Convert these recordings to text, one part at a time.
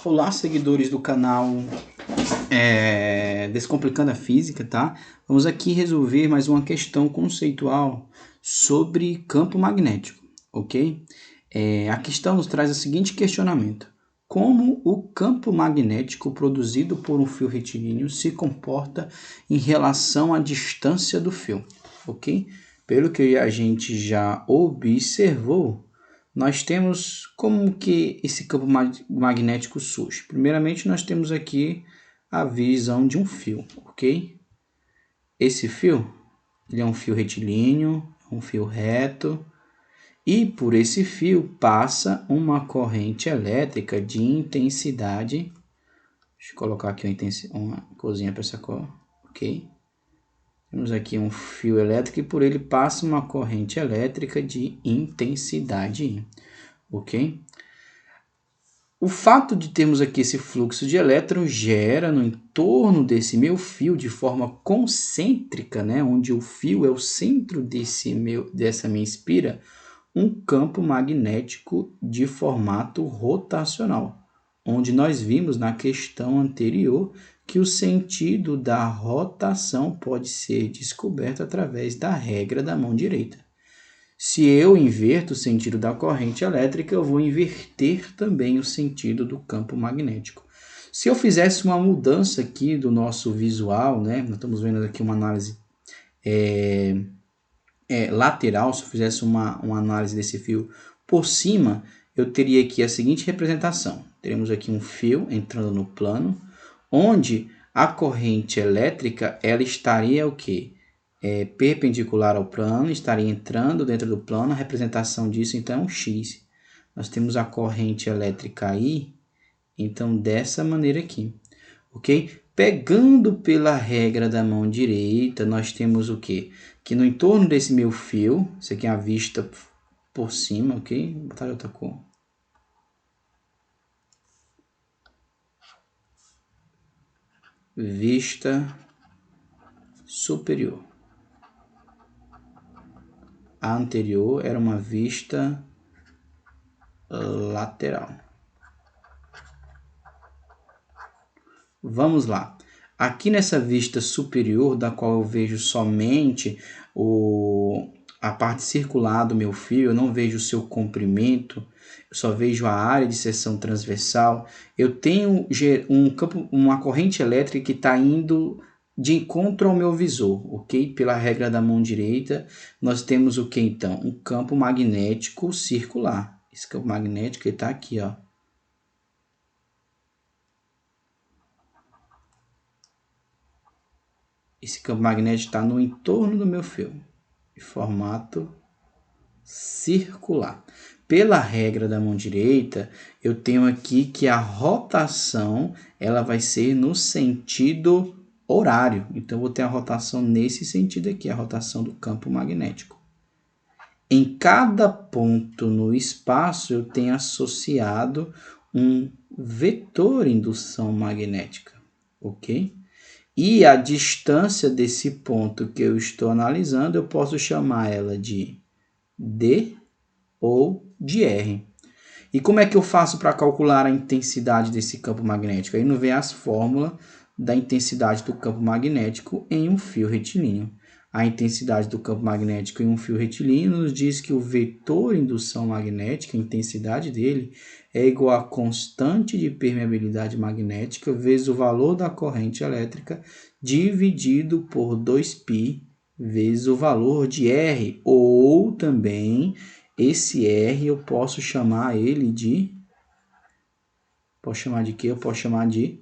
Olá, seguidores do canal Descomplicando a Física, tá? Vamos aqui resolver mais uma questão conceitual sobre campo magnético, ok? A questão nos traz o seguinte questionamento: como o campo magnético produzido por um fio retilíneo se comporta em relação à distância do fio, ok? Pelo que a gente já observou, nós temos como que esse campo magnético surge. Primeiramente, nós temos aqui a visão de um fio, ok? Esse fio, ele é um fio retilíneo, um fio reto, e por esse fio passa uma corrente elétrica de intensidade. Deixa eu colocar aqui uma corzinha para essa cor, ok? Temos aqui um fio elétrico e por ele passa uma corrente elétrica de intensidade, ok? O fato de termos aqui esse fluxo de elétrons gera no entorno desse meu fio de forma concêntrica, né, onde o fio é o centro dessa minha espira, um campo magnético de formato rotacional, onde nós vimos na questão anterior que o sentido da rotação pode ser descoberto através da regra da mão direita. Se eu inverto o sentido da corrente elétrica, eu vou inverter também o sentido do campo magnético. Se eu fizesse uma mudança aqui do nosso visual, né? Nós estamos vendo aqui uma análise lateral. Se eu fizesse uma análise desse fio por cima, eu teria aqui a seguinte representação. Teremos aqui um fio entrando no plano, onde a corrente elétrica ela estaria o quê? Perpendicular ao plano, estaria entrando dentro do plano, a representação disso então é um X. Nós temos a corrente elétrica aí, então dessa maneira aqui, ok? Pegando pela regra da mão direita, nós temos o quê? Que no entorno desse meu fio, isso aqui é a vista por cima, ok? Vou botar outra cor. Vista superior. A anterior era uma vista lateral. Vamos lá. Aqui nessa vista superior, da qual eu vejo somente a parte circular do meu fio, eu não vejo o seu comprimento, eu só vejo a área de seção transversal, eu tenho uma corrente elétrica que está indo de encontro ao meu visor, ok? Pela regra da mão direita, nós temos o que então? Um campo magnético circular. Esse campo magnético está aqui, ó. Esse campo magnético está no entorno do meu fio, de formato circular. Pela regra da mão direita, eu tenho aqui que a rotação ela vai ser no sentido horário. Então, eu vou ter a rotação nesse sentido aqui, a rotação do campo magnético. Em cada ponto no espaço, eu tenho associado um vetor indução magnética, ok? E a distância desse ponto que eu estou analisando, eu posso chamar ela de D ou de R. E como é que eu faço para calcular a intensidade desse campo magnético? Aí não vem as fórmulas da intensidade do campo magnético em um fio retilíneo. A intensidade do campo magnético em um fio retilíneo nos diz que o vetor indução magnética, a intensidade dele, é igual à constante de permeabilidade magnética vezes o valor da corrente elétrica dividido por 2π vezes o valor de R. Ou também, esse R eu posso chamar ele de... Posso chamar de quê? Eu posso chamar de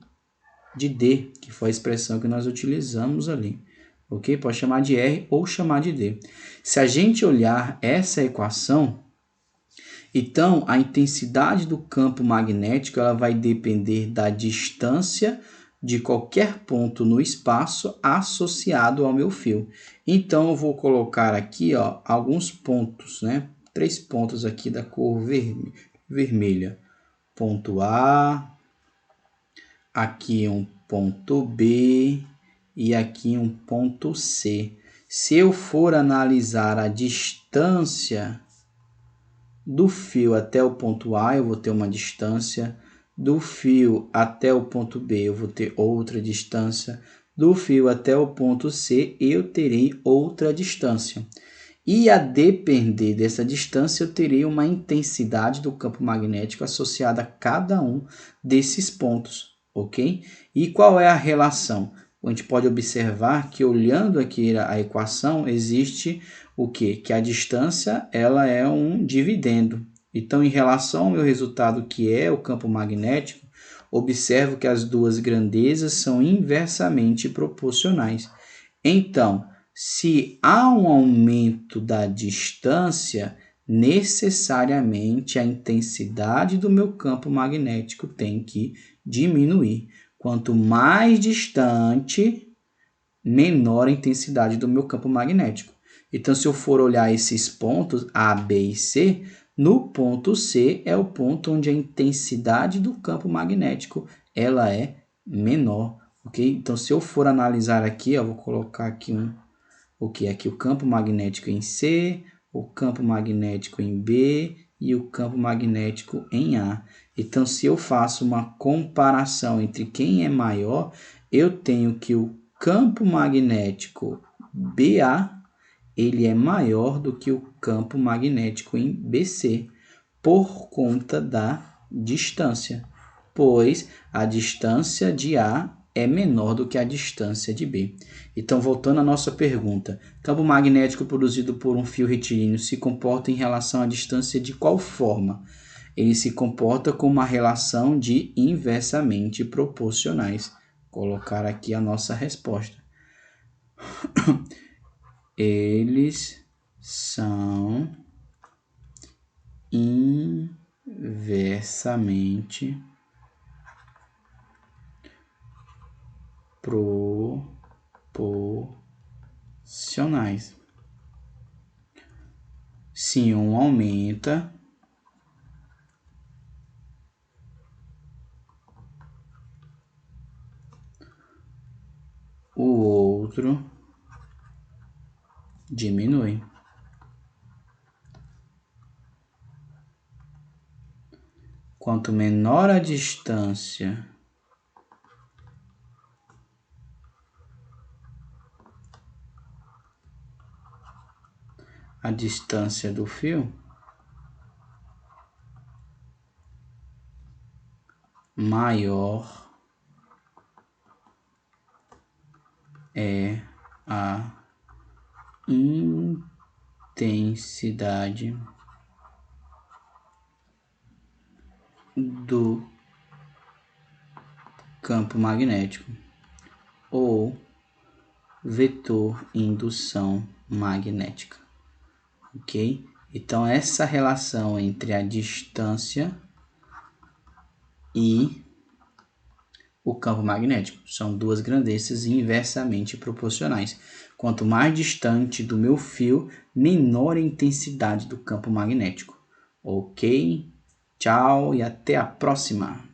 D, que foi a expressão que nós utilizamos ali. Ok? Pode chamar de R ou chamar de D. Se a gente olhar essa equação, então a intensidade do campo magnético ela vai depender da distância de qualquer ponto no espaço associado ao meu fio. Então eu vou colocar aqui, ó, alguns pontos, né? 3 pontos aqui da cor vermelha. Ponto A, aqui um ponto B e aqui um ponto C. Se eu for analisar a distância do fio até o ponto A, eu vou ter uma distância Do fio até o ponto B eu vou ter outra distância. Do fio até o ponto C eu terei outra distância. E a depender dessa distância, eu terei uma intensidade do campo magnético associada a cada um desses pontos, ok? E qual é a relação? A gente pode observar que, olhando aqui a equação, existe o quê? Que a distância ela é um dividendo. Então, em relação ao meu resultado, que é o campo magnético, observo que as duas grandezas são inversamente proporcionais. Então, se há um aumento da distância, necessariamente a intensidade do meu campo magnético tem que diminuir. Quanto mais distante, menor a intensidade do meu campo magnético. Então, se eu for olhar esses pontos A, B e C, no ponto C é o ponto onde a intensidade do campo magnético ela é menor, ok? Então, se eu for analisar aqui, eu vou colocar aqui aqui o campo magnético em C, o campo magnético em B e o campo magnético em A. Então, se eu faço uma comparação entre quem é maior, eu tenho que o campo magnético BA ele é maior do que o campo magnético em BC, por conta da distância, pois a distância de A é menor do que a distância de B. Então, voltando à nossa pergunta, campo magnético produzido por um fio retilíneo se comporta em relação à distância de qual forma? Ele se comporta com uma relação de inversamente proporcionais. Vou colocar aqui a nossa resposta. Eles são inversamente proporcionais. Se um aumenta, o outro diminui. Quanto menor a distância do fio, maior é a intensidade do campo magnético ou vetor indução magnética, ok? Então, essa relação entre a distância e o campo magnético são duas grandezas inversamente proporcionais. Quanto mais distante do meu fio, menor a intensidade do campo magnético, ok? Tchau e até a próxima!